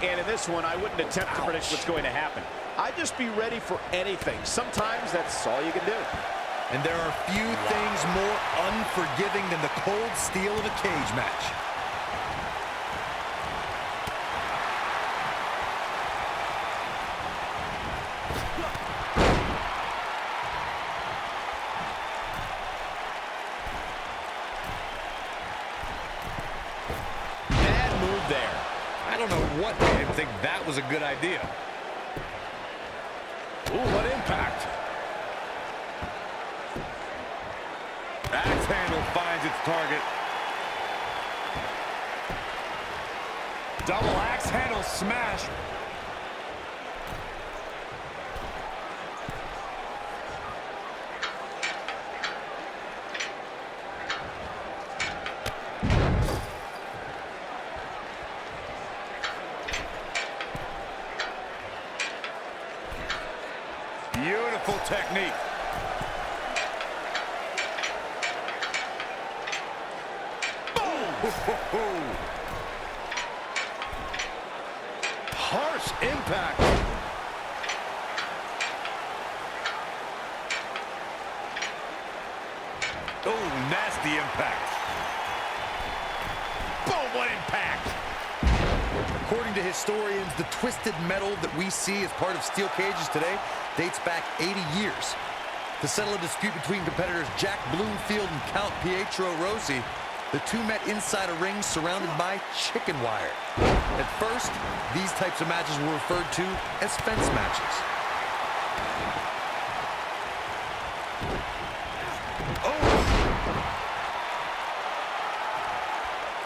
And in this one, I wouldn't attempt to predict what's going to happen. I'd just be ready for anything. Sometimes that's all you can do. And there are few things more unforgiving than the cold steel of a cage match. Bad move there. I don't know what made him think that was a good idea. Ooh, what impact. Axe handle finds its target. Double axe handle smash. Beautiful technique. Harsh impact. Oh, nasty impact. Boom, what impact. According to historians, the twisted metal that we see as part of steel cages today dates back 80 years. To settle a dispute between competitors Jack Bloomfield and Count Pietro Rossi, the two met inside a ring surrounded by chicken wire. At first, these types of matches were referred to as fence matches.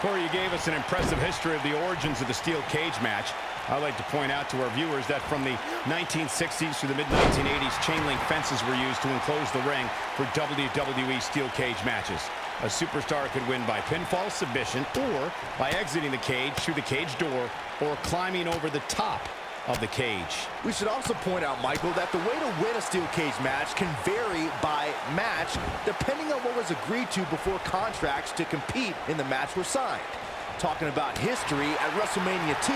Corey, you gave us an impressive history of the origins of the steel cage match. I'd like to point out to our viewers that from the 1960s through the mid-1980s, chain link fences were used to enclose the ring for WWE steel cage matches. A superstar could win by pinfall submission or by exiting the cage through the cage door or climbing over the top of the cage. We should also point out, Michael, that the way to win a steel cage match can vary by match depending on what was agreed to before contracts to compete in the match were signed. Talking about history, at WrestleMania 2,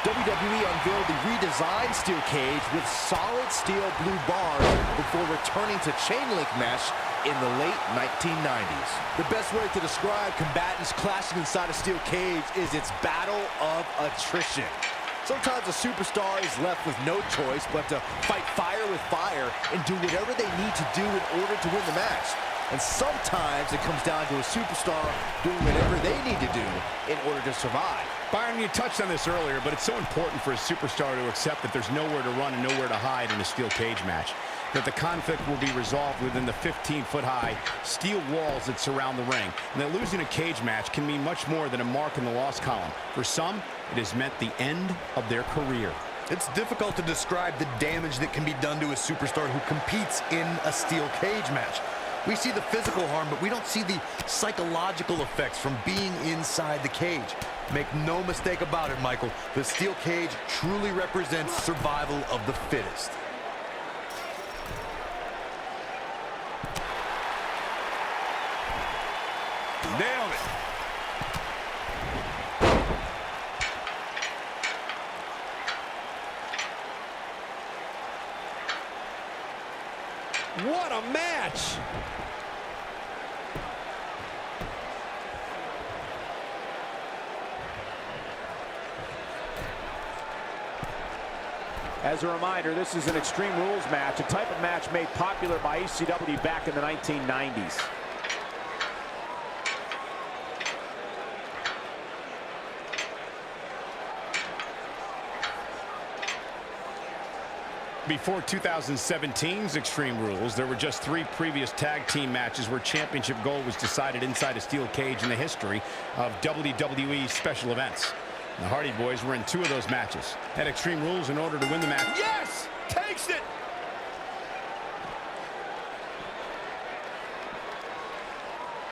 WWE unveiled the redesigned steel cage with solid steel blue bars before returning to chain link mesh in the late 1990s. The best way to describe combatants clashing inside a steel cage is its battle of attrition. Sometimes a superstar is left with no choice but to fight fire with fire and do whatever they need to do in order to win the match. And sometimes it comes down to a superstar doing whatever they need to do in order to survive. Byron, you touched on this earlier, but it's so important for a superstar to accept that there's nowhere to run and nowhere to hide in a steel cage match. That the conflict will be resolved within the 15-foot-high steel walls that surround the ring. And that losing a cage match can mean much more than a mark in the loss column. For some, it has meant the end of their career. It's difficult to describe the damage that can be done to a superstar who competes in a steel cage match. We see the physical harm, but we don't see the psychological effects from being inside the cage. Make no mistake about it, Michael. The steel cage truly represents survival of the fittest. Nailed it. What a match! As a reminder, this is an Extreme Rules match, a type of match made popular by ECW back in the 1990s. Before 2017's Extreme Rules, there were just 3 previous tag team matches where championship gold was decided inside a steel cage in the history of WWE special events. The Hardy Boys were in 2 of those matches. At Extreme Rules, in order to win the match... Yes! Takes it!